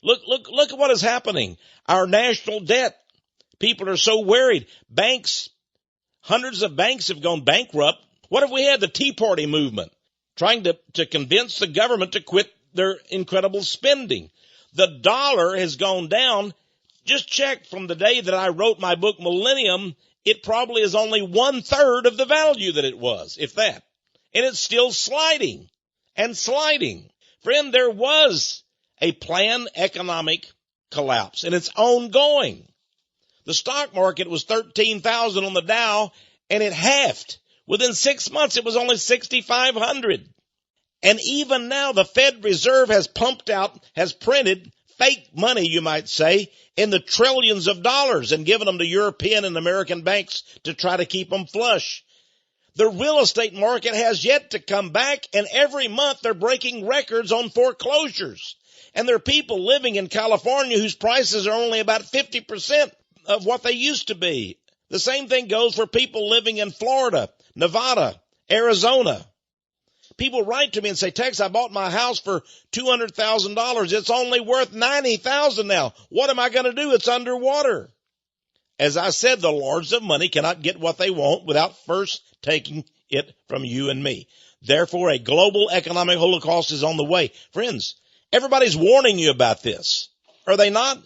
Look at what is happening. Our national debt. People are so worried. Banks, hundreds of banks have gone bankrupt. What if we had the Tea Party movement trying to convince the government to quit their incredible spending? The dollar has gone down. Just check from the day that I wrote my book, Millennium, it probably is only 1/3 of the value that it was, if that. And it's still sliding and sliding. Friend, there was a planned economic collapse, and it's ongoing. The stock market was 13,000 on the Dow, and it halved. Within 6 months, it was only 6,500. And even now, the Fed Reserve has printed fake money, you might say, in the trillions of dollars and given them to European and American banks to try to keep them flush. The real estate market has yet to come back, and every month they're breaking records on foreclosures. And there are people living in California whose prices are only about 50% of what they used to be. The same thing goes for people living in Florida, Nevada, Arizona. People write to me and say, Tex, I bought my house for $200,000. It's only worth $90,000 now. What am I going to do? It's underwater. As I said, the lords of money cannot get what they want without first taking it from you and me. Therefore, a global economic holocaust is on the way. Friends, everybody's warning you about this. Are they not?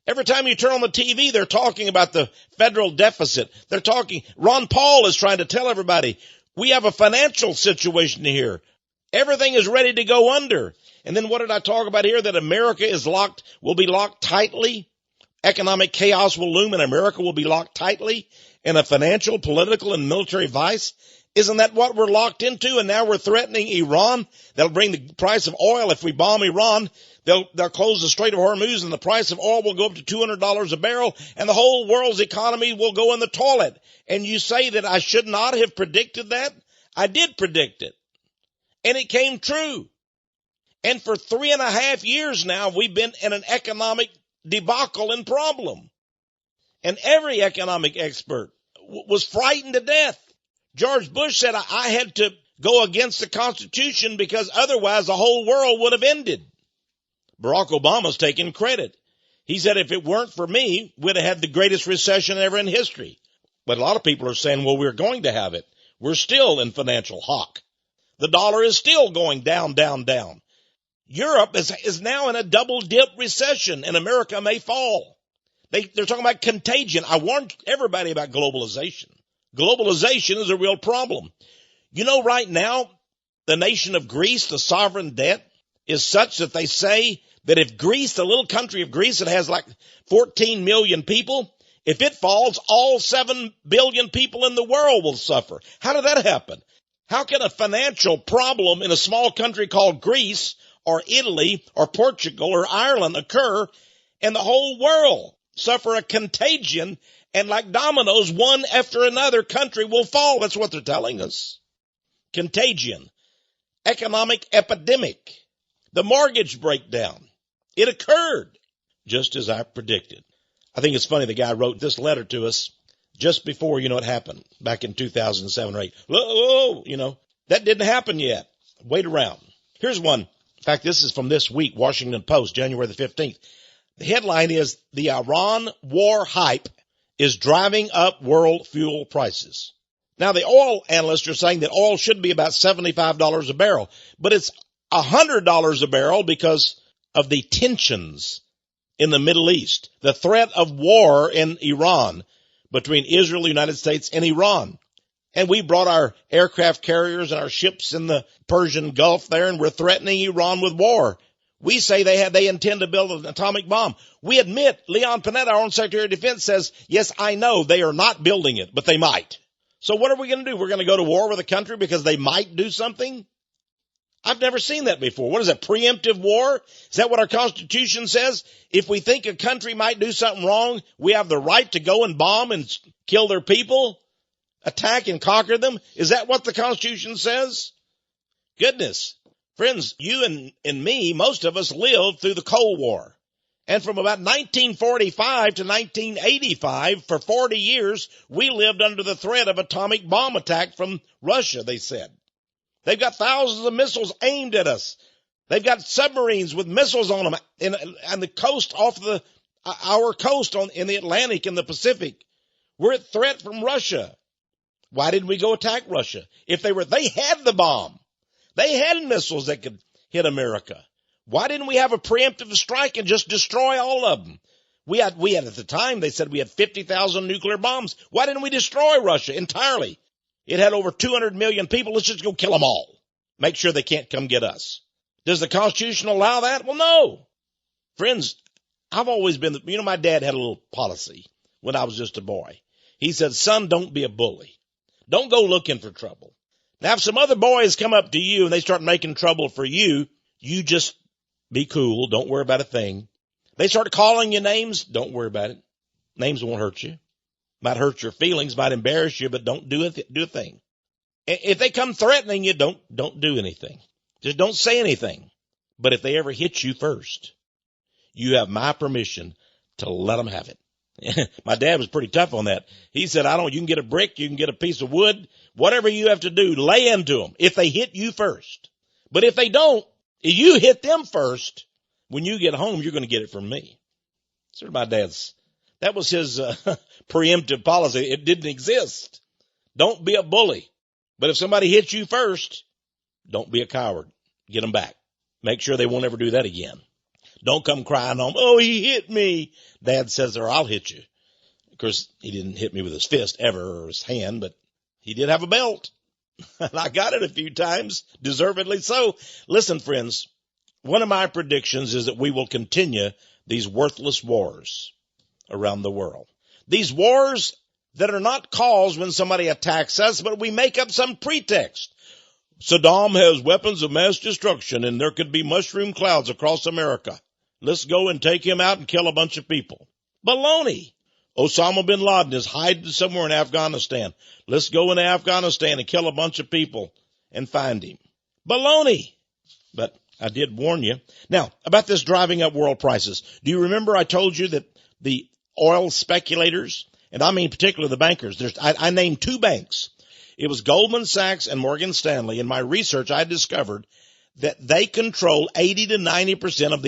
Every time you turn on the TV, they're talking about the federal deficit. Ron Paul is trying to tell everybody, we have a financial situation here. Everything is ready to go under. And then what did I talk about here? That America will be locked tightly. Economic chaos will loom and America will be locked tightly in a financial, political, and military vice. Isn't that what we're locked into? And now we're threatening Iran. They'll bring the price of oil. If we bomb Iran, they'll close the Strait of Hormuz and the price of oil will go up to $200 a barrel and the whole world's economy will go in the toilet. And you say that I should not have predicted that? I did predict it. And it came true. And for 3.5 years now, we've been in an economic debacle and problem. And every economic expert was frightened to death. George Bush said I had to go against the Constitution because otherwise the whole world would have ended. Barack Obama's taking credit. He said if it weren't for me, we'd have had the greatest recession ever in history. But a lot of people are saying, well, we're going to have it. We're still in financial hock. The dollar is still going down, down, down. Europe is now in a double-dip recession, and America may fall. They're talking about contagion. I warned everybody about globalization. Globalization is a real problem. You know, right now, the nation of Greece, the sovereign debt, is such that they say that if Greece, the little country of Greece, it has like 14 million people, if it falls, all 7 billion people in the world will suffer. How did that happen? How can a financial problem in a small country called Greece or Italy or Portugal or Ireland occur and the whole world suffer a contagion, and like dominoes, one after another country will fall? That's what they're telling us. Contagion. Economic epidemic. The mortgage breakdown. It occurred just as I predicted. I think it's funny the guy wrote this letter to us just before, it happened back in 2007 or 8. Whoa, that didn't happen yet. Wait around. Here's one. In fact, this is from this week, Washington Post, January the 15th. The headline is, the Iran war hype is driving up world fuel prices. Now, the oil analysts are saying that oil should be about $75 a barrel, but it's $100 a barrel because of the tensions in the Middle East, the threat of war in Iran between Israel, the United States, and Iran. And we brought our aircraft carriers and our ships in the Persian Gulf there, and we're threatening Iran with war. We say they intend to build an atomic bomb. We admit, Leon Panetta, our own Secretary of Defense, says, yes, I know they are not building it, but they might. So what are we going to do? We're going to go to war with a country because they might do something? I've never seen that before. What is that, preemptive war? Is that what our Constitution says? If we think a country might do something wrong, we have the right to go and bomb and kill their people? attack and conquer them? Is that what the Constitution says? Goodness. Friends, you and me, most of us lived through the Cold War. And from about 1945 to 1985, for 40 years, we lived under the threat of atomic bomb attack from Russia, they said. They've got thousands of missiles aimed at us. They've got submarines with missiles on them and the coast our coast in the Atlantic and the Pacific. We're at threat from Russia. Why didn't we go attack Russia? They had the bomb. They had missiles that could hit America. Why didn't we have a preemptive strike and just destroy all of them? We had at the time, they said we had 50,000 nuclear bombs. Why didn't we destroy Russia entirely? It had over 200 million people. Let's just go kill them all. Make sure they can't come get us. Does the Constitution allow that? Well, no. Friends, I've always been, my dad had a little policy when I was just a boy. He said, son, don't be a bully. Don't go looking for trouble. Now, if some other boys come up to you and they start making trouble for you, you just be cool. Don't worry about a thing. They start calling you names. Don't worry about it. Names won't hurt you. Might hurt your feelings, might embarrass you, but don't do a thing. If they come threatening you, don't do anything. Just don't say anything. But if they ever hit you first, you have my permission to let them have it. My dad was pretty tough on that. He said, you can get a brick, you can get a piece of wood, whatever you have to do, lay into them if they hit you first. But if they don't, if you hit them first, when you get home, you're going to get it from me. So that was his preemptive policy. It didn't exist. Don't be a bully. But if somebody hits you first, don't be a coward. Get them back. Make sure they won't ever do that again. Don't come crying home, oh, he hit me. Dad says, or I'll hit you. Of course, he didn't hit me with his fist ever or his hand, but he did have a belt. And I got it a few times, deservedly so. Listen, friends, one of my predictions is that we will continue these worthless wars around the world. These wars that are not caused when somebody attacks us, but we make up some pretext. Saddam has weapons of mass destruction, and there could be mushroom clouds across America. Let's go and take him out and kill a bunch of people. Baloney. Osama bin Laden is hiding somewhere in Afghanistan. Let's go into Afghanistan and kill a bunch of people and find him. Baloney. But I did warn you. Now, about this driving up world prices. Do you remember I told you that the oil speculators, and I mean particularly the bankers, I named two banks. It was Goldman Sachs and Morgan Stanley. In my research, I discovered that they control 80 to 90% of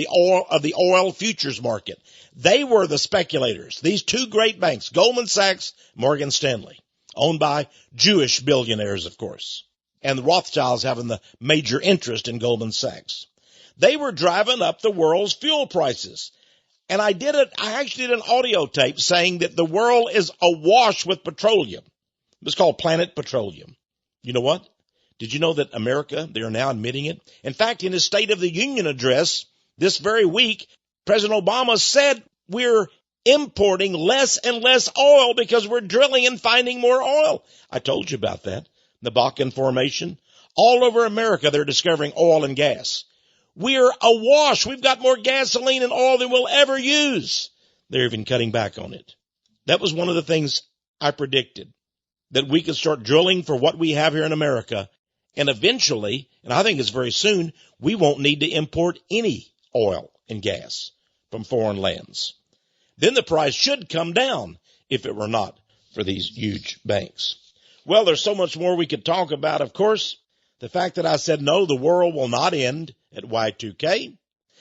the oil futures market. They were the speculators. These two great banks, Goldman Sachs, Morgan Stanley, owned by Jewish billionaires, of course, and the Rothschilds having the major interest in Goldman Sachs. They were driving up the world's fuel prices. And I actually did an audio tape saying that the world is awash with petroleum. It's called Planet Petroleum. You know what? Did you know that America, they are now admitting it? In fact, in his State of the Union address this very week, President Obama said we're importing less and less oil because we're drilling and finding more oil. I told you about that. The Bakken Formation. All over America, they're discovering oil and gas. We're awash. We've got more gasoline and oil than we'll ever use. They're even cutting back on it. That was one of the things I predicted, that we could start drilling for what we have here in America. And eventually, and I think it's very soon, we won't need to import any oil and gas from foreign lands. Then the price should come down if it were not for these huge banks. Well, there's so much more we could talk about, of course. The fact that I said, no, the world will not end at Y2K.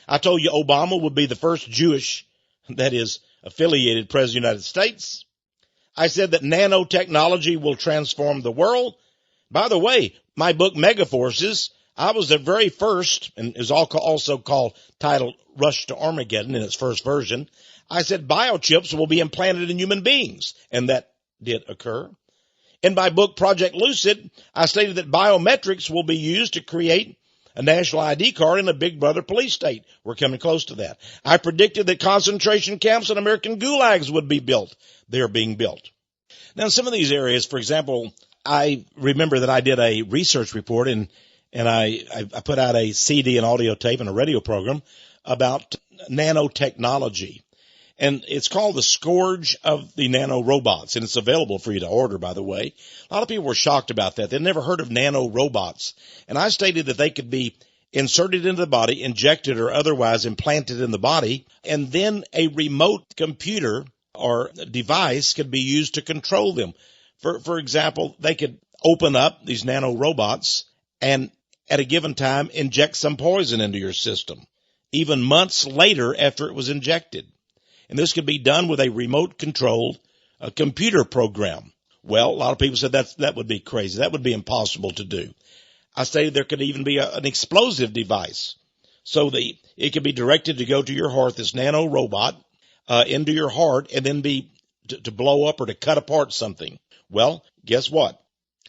I told you Obama would be the first Jewish, that is, affiliated president of the United States. I said that nanotechnology will transform the world. By the way, my book, Megaforces, I was the very first, and is also titled Rush to Armageddon in its first version. I said biochips will be implanted in human beings, and that did occur. In my book, Project Lucid, I stated that biometrics will be used to create a national ID card in a Big Brother police state. We're coming close to that. I predicted that concentration camps and American gulags would be built. They're being built. Now, in some of these areas, for example, I remember that I did a research report and I put out a CD, an audio tape, and a radio program about nanotechnology. And it's called the Scourge of the Nanorobots, and it's available for you to order, by the way. A lot of people were shocked about that. They'd never heard of nanorobots. And I stated that they could be inserted into the body, injected or otherwise implanted in the body, and then a remote computer or device could be used to control them. For example, they could open up these nanorobots and at a given time inject some poison into your system, even months later after it was injected. And this could be done with a remote-controlled computer program. Well, a lot of people said that would be crazy. That would be impossible to do. I stated there could even be an explosive device. So it could be directed to go to your heart, this nano robot, into your heart, and then be to blow up or to cut apart something. Well, guess what?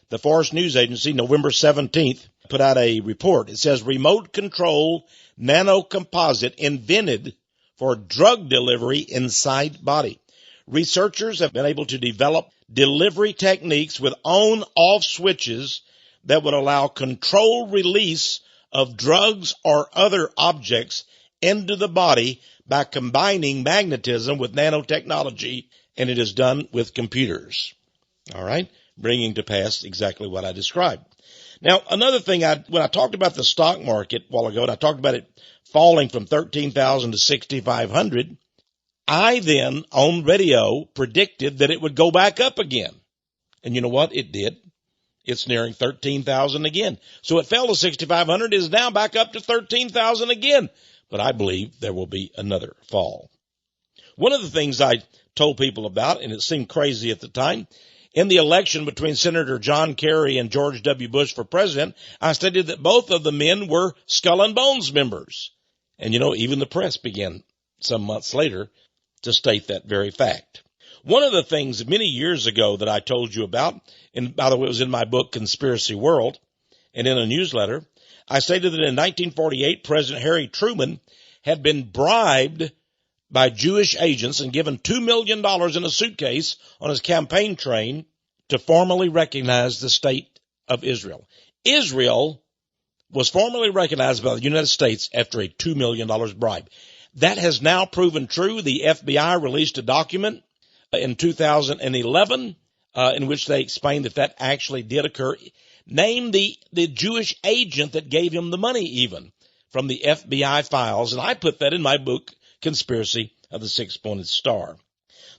The Forest News Agency, November 17th, put out a report. It says remote-control nanocomposite invented for drug delivery inside body. Researchers have been able to develop delivery techniques with on-off switches that would allow controlled release of drugs or other objects into the body by combining magnetism with nanotechnology, and it is done with computers. All right? Bringing to pass exactly what I described. Now, another thing, when I talked about the stock market a while ago, and I talked about it falling from 13,000 to 6,500, I then, on radio, predicted that it would go back up again. And you know what? It did. It's nearing 13,000 again. So it fell to 6,500, is now back up to 13,000 again. But I believe there will be another fall. One of the things I told people about, and it seemed crazy at the time, in the election between Senator John Kerry and George W. Bush for president, I stated that both of the men were Skull and Bones members. And, even the press began some months later to state that very fact. One of the things many years ago that I told you about, and by the way, it was in my book, Conspiracy World, and in a newsletter, I stated that in 1948, President Harry Truman had been bribed by Jewish agents and given $2 million in a suitcase on his campaign train to formally recognize the state of Israel. Israel was formally recognized by the United States after a $2 million bribe. That has now proven true. The FBI released a document in 2011 in which they explained that actually did occur. Name the Jewish agent that gave him the money even from the FBI files. And I put that in my book, Conspiracy of the Six-Pointed Star.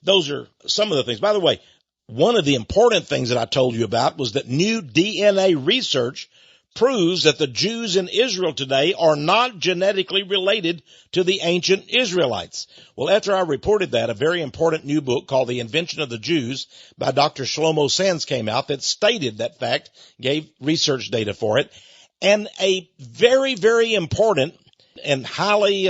Those are some of the things. By the way, one of the important things that I told you about was that new DNA research proves that the Jews in Israel today are not genetically related to the ancient Israelites. Well, after I reported that, a very important new book called The Invention of the Jews by Dr. Shlomo Sands came out that stated that fact, gave research data for it, and a very, very important and highly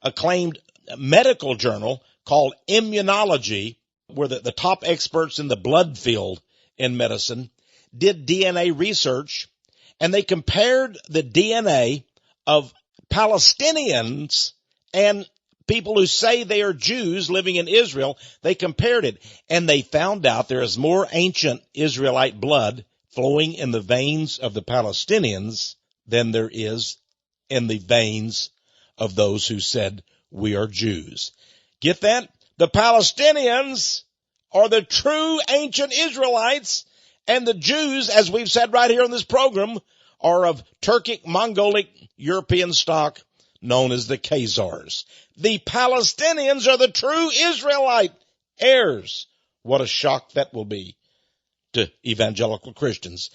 acclaimed medical journal called Immunology, where the top experts in the blood field in medicine did DNA research, and they compared the DNA of Palestinians and people who say they are Jews living in Israel. They compared it, and they found out there is more ancient Israelite blood flowing in the veins of the Palestinians than there is in the veins of those who said we are Jews. Get that? The Palestinians are the true ancient Israelites, and the Jews, as we've said right here on this program, are of Turkic, Mongolic, European stock known as the Khazars. The Palestinians are the true Israelite heirs. What a shock that will be to evangelical Christians.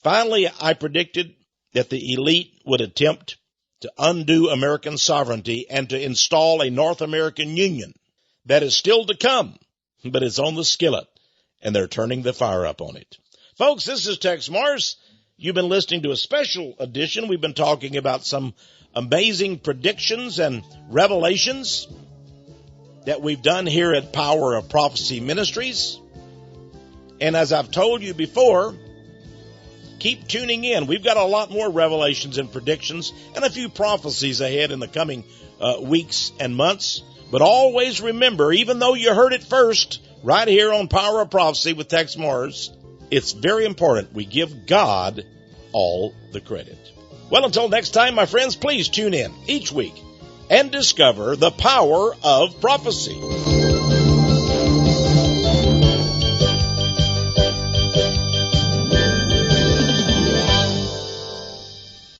Finally, I predicted that the elite would attempt to undo American sovereignty and to install a North American Union. That is still to come, but it's on the skillet, and they're turning the fire up on it. Folks, this is Texe Marrs. You've been listening to a special edition. We've been talking about some amazing predictions and revelations that we've done here at Power of Prophecy Ministries. And as I've told you before, keep tuning in. We've got a lot more revelations and predictions and a few prophecies ahead in the coming weeks and months. But always remember, even though you heard it first, right here on Power of Prophecy with Texe Marrs, it's very important we give God all the credit. Well, until next time, my friends, please tune in each week and discover the power of prophecy.